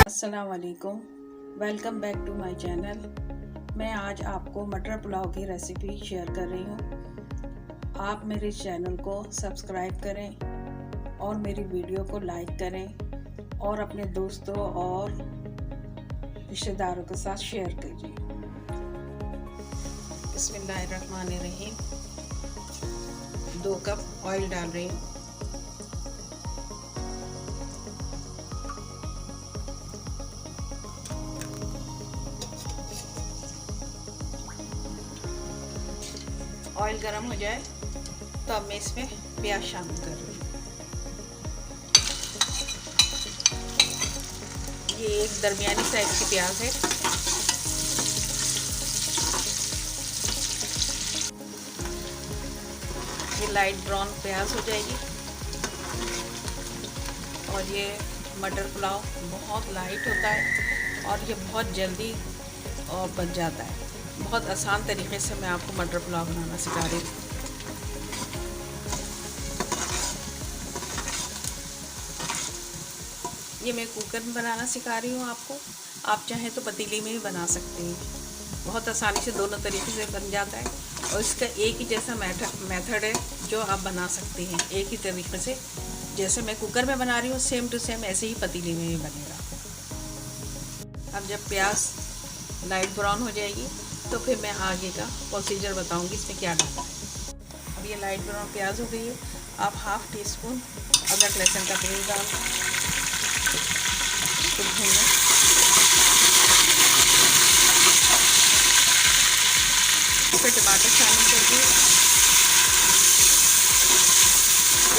अस्सलामुअलैकुम, welcome back to my channel. मैं आज आपको मटर पुलाव की रेसिपी शेयर कर रही हूँ। आप मेरे चैनल को सब्सक्राइब करें और मेरी वीडियो को लाइक करें और अपने दोस्तों और रिश्तेदारों के साथ शेयर कीजिए। बिस्मिल्लाहिर्रहमानिर्रहीम। 2 कप ऑयल डाल रही हूँ। ऑयल गर्म हो जाए तो अब मैं इसमें प्याज शामिल कर रही हूँ। ये एक दरमियानी साइज की प्याज है। ये लाइट ब्राउन प्याज हो जाएगी और ये मटर पुलाव बहुत लाइट होता है और ये बहुत जल्दी और बन जाता है। बहुत आसान तरीके से मैं आपको मटर पुलाव बनाना सिखा रही हूँ। ये मैं कुकर में बनाना सिखा रही हूँ आपको। आप चाहें तो पतीली में भी बना सकते हैं। बहुत आसानी से दोनों तरीके से बन जाता है और इसका एक ही जैसा मेथड है जो आप बना सकते हैं। एक ही तरीके से जैसे मैं कुकर में बना रही हूँ सेम टू सेम ऐसे ही पतीली में भी बनेगा। अब जब प्याज लाइट ब्राउन हो जाएगी तो फिर मैं आगे का प्रोसीजर बताऊंगी इसमें क्या डालना है। अब ये लाइट ब्राउन प्याज हो गई है। आप 1/2 टीस्पून अदरक लहसुन का पेस्ट डाल इसको भूनें। इसमें टमाटर शामिल कर दिए।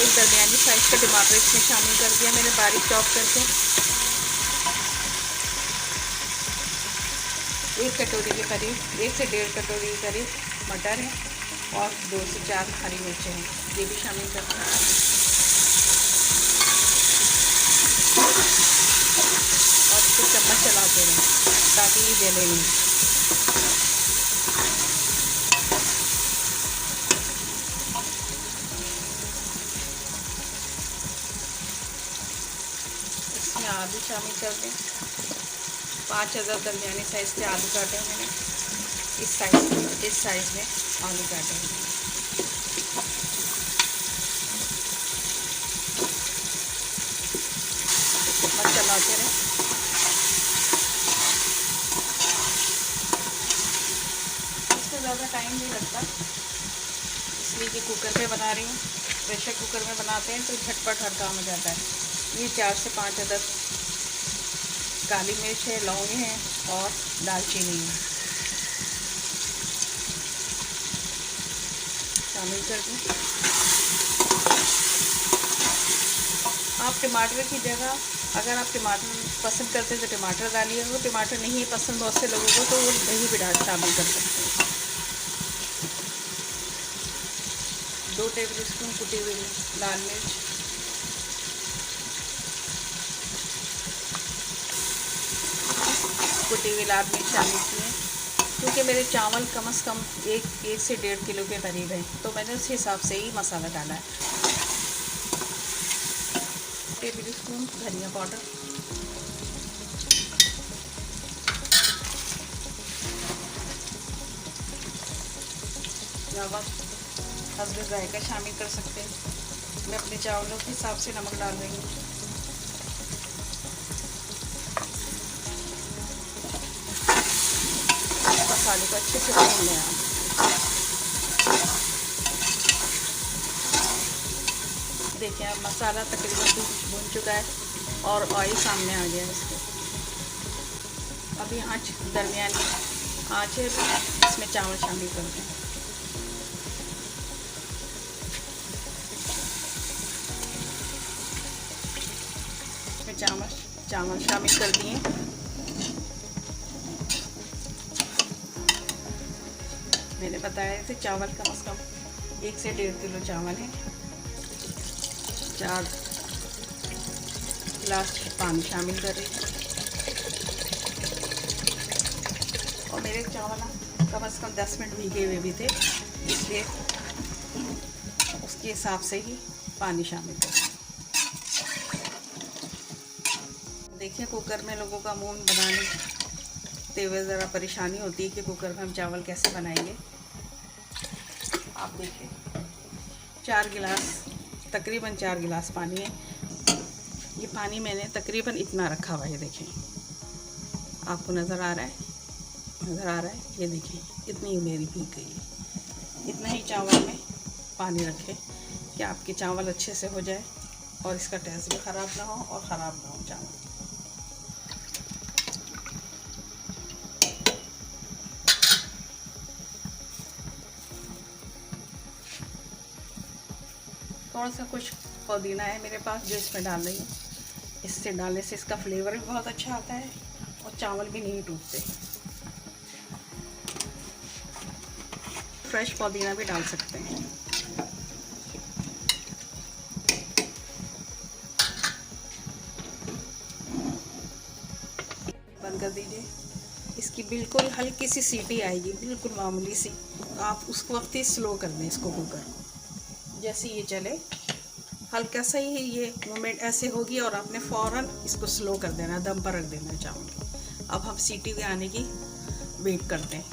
एक दरमियानी साइज का टमाटर इसमें शामिल कर दिया मैंने बारीक चॉप करके। 1 कटोरी के करीब 1 से 1.5 कटोरी के करीब मटर है और 2 से 4 हरी मिर्चें हैं, ये भी शामिल करते हैं। और इसको चम्मच चलाते रहें ताकि ये जले नहीं। इसमें आलू शामिल कर दें। 5 अदद दरमियानी साइज के आलू काटे हैं मैंने। इस साइज में आलू काटे हैं। बस चलाते रहें। इसमें ज़्यादा टाइम नहीं लगता इसलिए कि कुकर पे बना रही हूँ। प्रेशर कुकर में बनाते हैं तो झटपट हर काम हो जाता है। ये 4 से 5 अदद काली मिर्च है, लौंग है और दालचीनी है, शामिल कर दूँ। आप टमाटर की जगह अगर आप टमाटर पसंद करते हैं तो टमाटर डालिए। वो टमाटर नहीं है पसंद बहुत से लोगों को तो वो दही भी शामिल कर सकते हैं। 2 टेबलस्पून कुटी हुई लाल मिर्च, कुटी हुई लाल मिर्च शामिल की है। क्योंकि मेरे चावल कम से कम एक से 1.5 किलो के करीब है, तो मैंने उस हिसाब से ही मसाला डाला है। टेबलस्पून धनिया पाउडर, नमक हस्बे जायका शामिल कर सकते हैं। मैं अपने चावलों के हिसाब से नमक डाल रही हूँ। मसाले को अच्छे से भून लें आप। देखिए अब मसाला तकरीबन भून चुका है और ऑयल सामने आ गया है इसके। अभी आँच दरमियानी आँच है, इसमें चावल शामिल करते हैं। चावल शामिल कर दिए। मैंने बताया थे चावल कम से कम 1 से 1.5 किलो चावल है। 4 गिलास पानी शामिल कर रही हूँ। और मेरे चावल कम से कम 10 मिनट भीगे हुए भी थे, इसलिए उसके हिसाब से ही पानी शामिल करें। देखिए कुकर में लोगों का मुंह बनाने हुए ज़रा परेशानी होती है कि कुकर में हम चावल कैसे बनाएंगे। आप देखिए 4 गिलास, तकरीबन 4 गिलास पानी है। ये पानी मैंने तकरीबन इतना रखा हुआ है, देखें आपको नज़र आ रहा है, ये देखिए इतनी मेरी भीग गई है। इतना ही चावल में पानी रखें कि आपके चावल अच्छे से हो जाए और इसका टेस्ट भी ख़राब ना हो और ख़राब ना हो चावल। थोड़ा सा कुछ पुदीना है मेरे पास जो इसमें डाल रही हूँ। इससे डालने से इसका फ्लेवर भी बहुत अच्छा आता है और चावल भी नहीं टूटते। फ्रेश पुदीना भी डाल सकते हैं। बंद कर दीजिए। इसकी बिल्कुल हल्की सी सीटी आएगी, बिल्कुल मामूली सी। आप उस वक्त ही स्लो कर दें इसको, कुकर को। जैसे ये चले हल्का सा ही ये मूवमेंट ऐसे होगी और आपने फ़ौरन इसको स्लो कर देना, दम पर रख देना चावल। अब हम सीटी के आने की वेट करते हैं।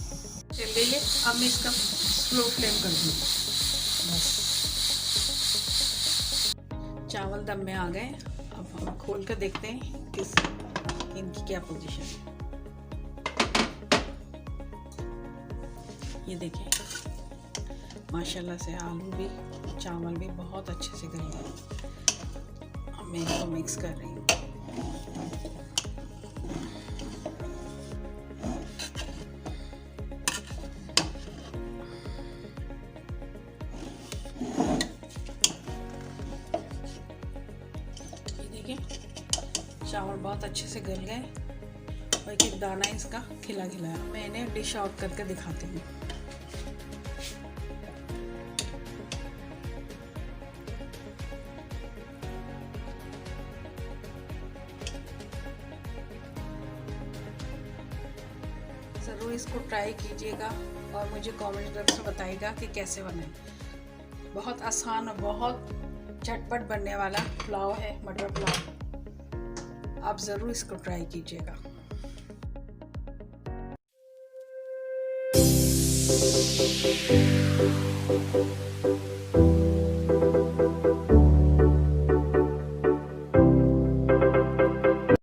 चलिए अब मैं इसका स्लो फ्लेम कर दूँ। बस चावल दम में आ गए। अब हम खोल कर देखते हैं इनकी क्या पोजीशन है। ये देखिए माशाल्लाह से आलू भी चावल भी बहुत अच्छे से गल गए। अब मैं इसको मिक्स कर रही हूँ। ये देखिए चावल बहुत अच्छे से गल गए और एक दाना इसका खिला है। मैं इन्हें डिश आउट करके दिखाती हूँ। ज़रूर इसको ट्राई कीजिएगा और मुझे कमेंट करके बताइएगा कि कैसे बने। बहुत आसान और बहुत झटपट बनने वाला पुलाव है, मटर पुलाव। आप ज़रूर इसको ट्राई कीजिएगा।